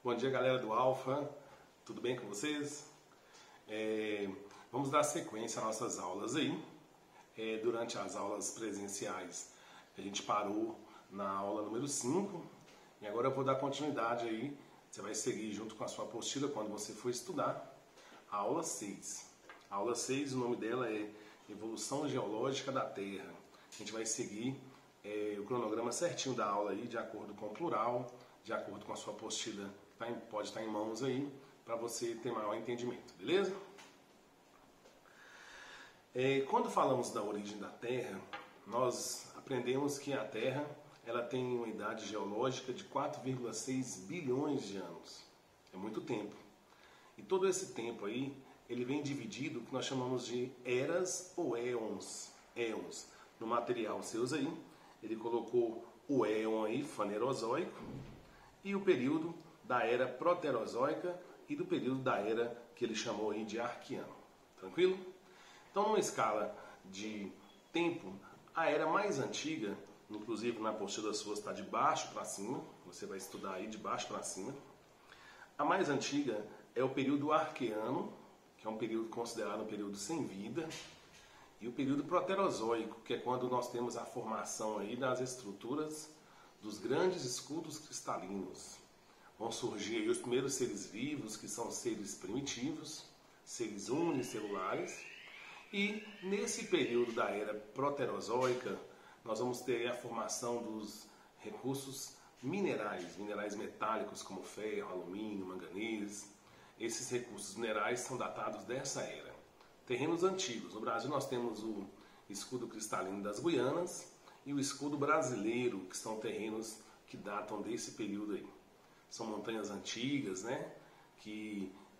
Bom dia, galera do Alfa, tudo bem com vocês? Vamos dar sequência às nossas aulas aí. Durante as aulas presenciais, a gente parou na aula número 5 e agora eu vou dar continuidade aí. Você vai seguir junto com a sua apostila quando você for estudar a aula 6. A aula 6, o nome dela é Evolução Geológica da Terra. A gente vai seguir o cronograma certinho da aula aí, de acordo com o plural, de acordo com a sua apostila, pode estar em mãos aí, para você ter maior entendimento, beleza? Quando falamos da origem da Terra, nós aprendemos que a Terra ela tem uma idade geológica de 4,6 bilhões de anos. É muito tempo. E todo esse tempo aí, ele vem dividido, que nós chamamos de eras ou éons. Éons. No material seus aí, ele colocou o éon aí, fanerozoico, e o período da era proterozoica e do período da era que ele chamou aí de arqueano. Tranquilo? Então, numa escala de tempo, a era mais antiga, inclusive na apostila sua está de baixo para cima, você vai estudar aí de baixo para cima. A mais antiga é o período arqueano, que é um período considerado um período sem vida, e o período proterozoico, que é quando nós temos a formação aí das estruturas dos grandes escudos cristalinos. Vão surgir aí os primeiros seres vivos, que são seres primitivos, seres unicelulares. E nesse período da era proterozoica, nós vamos ter a formação dos recursos minerais, minerais metálicos como ferro, alumínio, manganês. Esses recursos minerais são datados dessa era. Terrenos antigos. No Brasil nós temos o escudo cristalino das Guianas e o escudo brasileiro, que são terrenos que datam desse período aí. São montanhas antigas, né?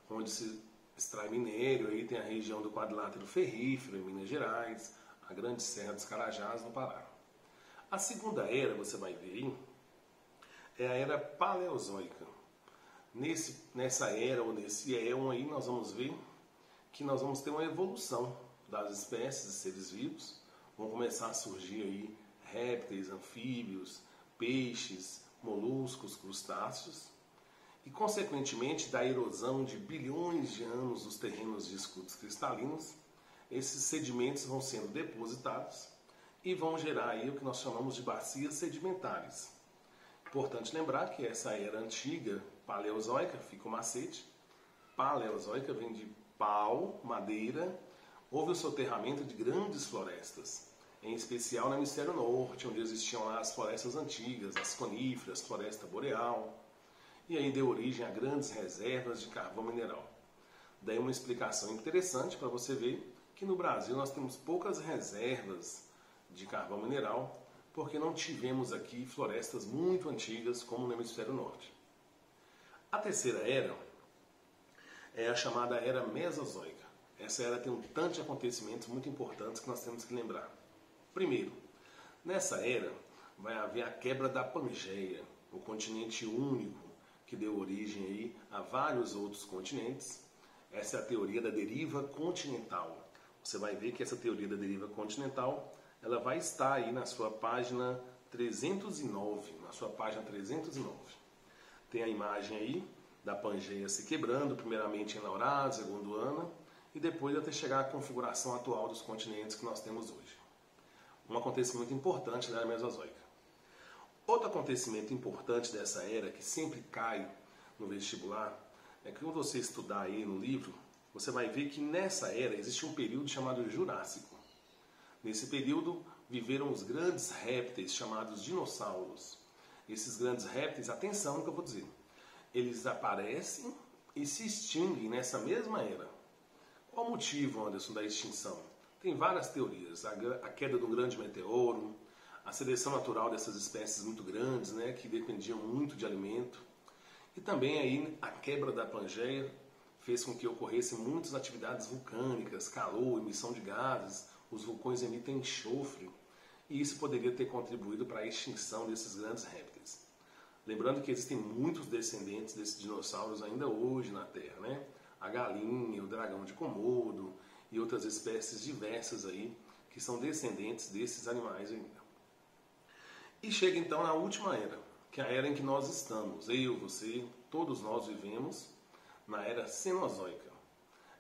Onde se extrai minério, aí tem a região do quadrilátero ferrífero em Minas Gerais, a Grande Serra dos Carajás no Pará. A segunda era, você vai ver aí, é a era paleozoica. Nessa era ou nesse éon aí, nós vamos ver que nós vamos ter uma evolução das espécies de seres vivos. Vão começar a surgir aí répteis, anfíbios, peixes, moluscos, crustáceos. E, consequentemente, da erosão de bilhões de anos dos terrenos de escudos cristalinos, esses sedimentos vão sendo depositados e vão gerar aí o que nós chamamos de bacias sedimentares. Importante lembrar que essa era antiga, paleozoica, fica o macete. Paleozoica vem de pau, madeira. Houve o soterramento de grandes florestas, em especial no hemisfério norte, onde existiam lá as florestas antigas, as coníferas, floresta boreal. E aí deu origem a grandes reservas de carvão mineral. Daí uma explicação interessante para você ver que no Brasil nós temos poucas reservas de carvão mineral, porque não tivemos aqui florestas muito antigas como no hemisfério norte. A terceira era é a chamada era mesozoica. Essa era tem um tanto de acontecimentos muito importantes que nós temos que lembrar. Primeiro, nessa era vai haver a quebra da Pangeia, o continente único que deu origem aí a vários outros continentes. Essa é a teoria da deriva continental. Você vai ver que essa teoria da deriva continental ela vai estar aí na sua página 309. Na sua página 309. Tem a imagem aí da Pangeia se quebrando, primeiramente em Laurássia, Gondwana, e depois até chegar à configuração atual dos continentes que nós temos hoje. Um acontecimento importante da era Mesozoica. Outro acontecimento importante dessa era, que sempre cai no vestibular, é que quando você estudar aí no livro, você vai ver que nessa era existe um período chamado Jurássico. Nesse período viveram os grandes répteis chamados dinossauros. Esses grandes répteis, atenção no que eu vou dizer, eles aparecem e se extinguem nessa mesma era. Qual o motivo, Anderson, da extinção? Tem várias teorias. A queda de um grande meteoro, a seleção natural dessas espécies muito grandes, né, que dependiam muito de alimento. E também aí a quebra da Pangeia fez com que ocorressem muitas atividades vulcânicas, calor, emissão de gases, os vulcões emitem enxofre, e isso poderia ter contribuído para a extinção desses grandes répteis. Lembrando que existem muitos descendentes desses dinossauros ainda hoje na Terra, né? A galinha, o dragão de Komodo e outras espécies diversas aí que são descendentes desses animais ainda. E chega então na última era, que é a era em que nós estamos. Eu, você, todos nós vivemos na era Cenozoica.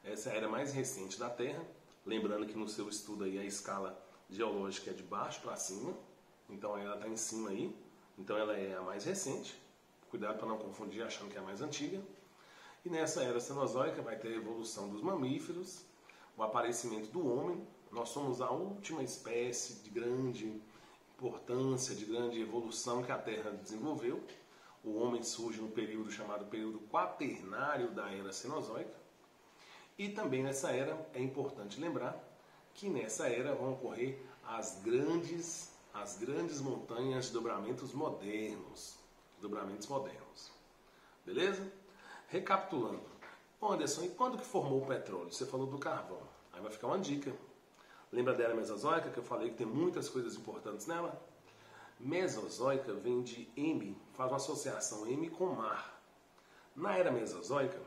Essa é a era mais recente da Terra. Lembrando que no seu estudo aí a escala geológica é de baixo para cima. Então ela está em cima aí. Então ela é a mais recente. Cuidado para não confundir achando que é a mais antiga. E nessa era Cenozoica vai ter a evolução dos mamíferos, o aparecimento do homem. Nós somos a última espécie de grande importância, de grande evolução que a Terra desenvolveu. O homem surge no período chamado período quaternário da era Cenozoica. E também nessa era é importante lembrar que nessa era vão ocorrer as grandes montanhas de dobramentos modernos. Beleza? Recapitulando. Bom, Anderson, e quando que formou o petróleo? Você falou do carvão. Aí vai ficar uma dica. Lembra da era Mesozoica, que eu falei que tem muitas coisas importantes nela? Mesozoica vem de M, faz uma associação M com mar. Na era Mesozoica,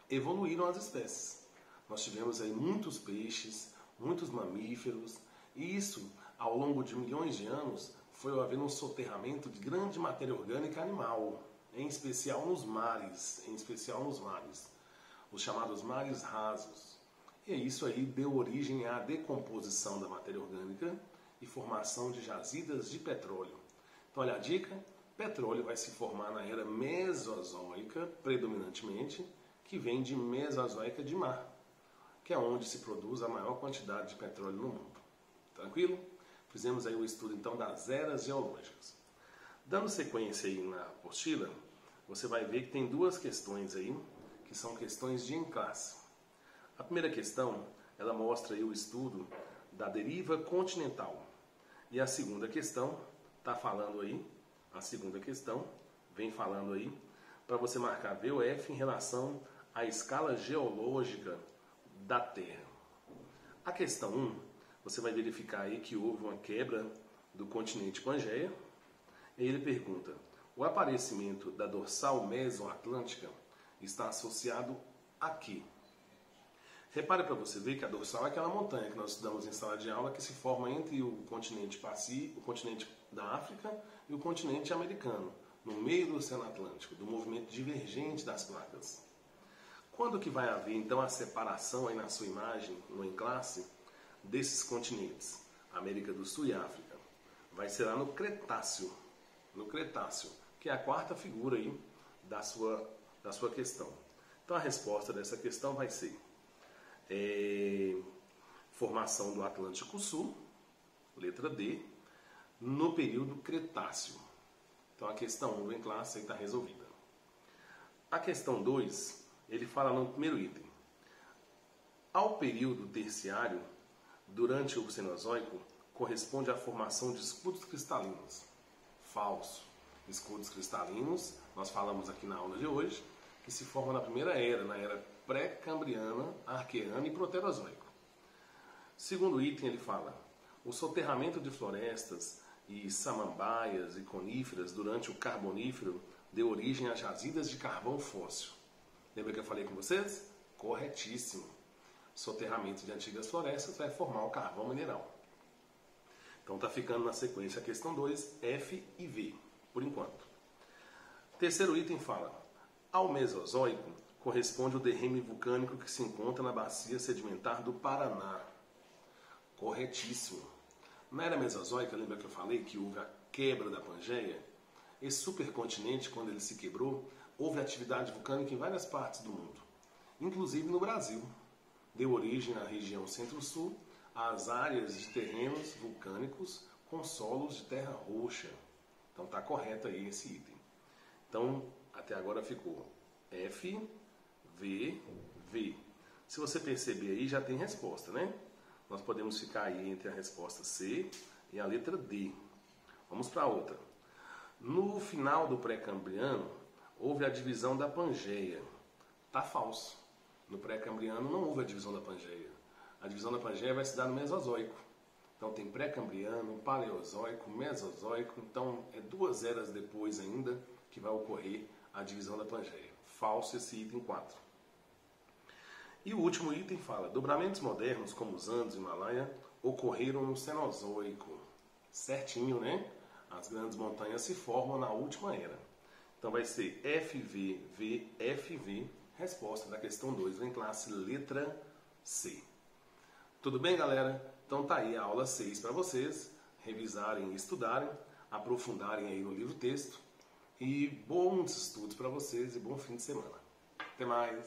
evoluíram as espécies. Nós tivemos aí muitos peixes, muitos mamíferos, e isso, ao longo de milhões de anos, foi havendo um soterramento de grande matéria orgânica animal, em especial nos mares, os chamados mares rasos. E isso aí deu origem à decomposição da matéria orgânica e formação de jazidas de petróleo. Então, olha a dica, petróleo vai se formar na era Mesozoica, predominantemente, que vem de Mesozoica de mar, que é onde se produz a maior quantidade de petróleo no mundo. Tranquilo? Fizemos aí o estudo, então, das eras geológicas. Dando sequência aí na apostila, você vai ver que tem duas questões aí, que são questões de classe. A primeira questão, ela mostra aí o estudo da deriva continental. E a segunda questão, vem falando aí, para você marcar VOF em relação à escala geológica da Terra. A questão 1, você vai verificar aí que houve uma quebra do continente Pangeia. E ele pergunta, o aparecimento da dorsal mesoatlântica está associado a quê? Repare para você ver que a dorsal é aquela montanha que nós estudamos em sala de aula que se forma entre o continente Pacífico, o continente da África e o continente americano, no meio do Oceano Atlântico, do movimento divergente das placas. Quando que vai haver então a separação aí na sua imagem, no em classe, desses continentes, América do Sul e África? Vai ser lá no Cretáceo, que é a quarta figura aí da sua questão. Então a resposta dessa questão vai ser formação do Atlântico Sul, letra D, no período Cretáceo. Então a questão 1 em classe está resolvida. A questão 2, ele fala no primeiro item. Ao período terciário, durante o Cenozoico, corresponde à formação de escudos cristalinos. Falso. Escudos cristalinos, nós falamos aqui na aula de hoje, que se formam na primeira era, na era pré-cambriana, arqueana e proterozoico. Segundo item, ele fala, o soterramento de florestas e samambaias e coníferas durante o Carbonífero deu origem a jazidas de carvão fóssil. Lembra que eu falei com vocês? Corretíssimo. Soterramento de antigas florestas vai formar o carvão mineral. Então está ficando na sequência a questão 2, F e V, por enquanto. Terceiro item fala, ao Mesozoico corresponde o derrame vulcânico que se encontra na bacia sedimentar do Paraná. Corretíssimo. Na era Mesozoica, lembra que eu falei que houve a quebra da Pangeia? Esse supercontinente, quando ele se quebrou, houve atividade vulcânica em várias partes do mundo, inclusive no Brasil. Deu origem na região Centro-Sul às áreas de terrenos vulcânicos com solos de terra roxa. Então está correto aí esse item. Então, até agora ficou F, V, V. Se você perceber aí, já tem resposta, né? Nós podemos ficar aí entre a resposta C e a letra D. Vamos para outra. No final do pré-cambriano, houve a divisão da Pangeia. Está falso. No pré-cambriano não houve a divisão da Pangeia. A divisão da Pangeia vai se dar no Mesozoico. Então tem pré-cambriano, paleozoico, mesozoico. Então é 2 eras depois ainda que vai ocorrer a divisão da Pangeia. Falso esse item 4. E o último item fala, dobramentos modernos como os Andes e o Himalaia ocorreram no Cenozoico. Certinho, né? As grandes montanhas se formam na última era. Então vai ser FV, resposta da questão 2, em classe letra C. Tudo bem, galera? Então tá aí a aula 6 para vocês revisarem e estudarem, aprofundarem aí no livro-texto. E bons estudos para vocês e bom fim de semana. Até mais!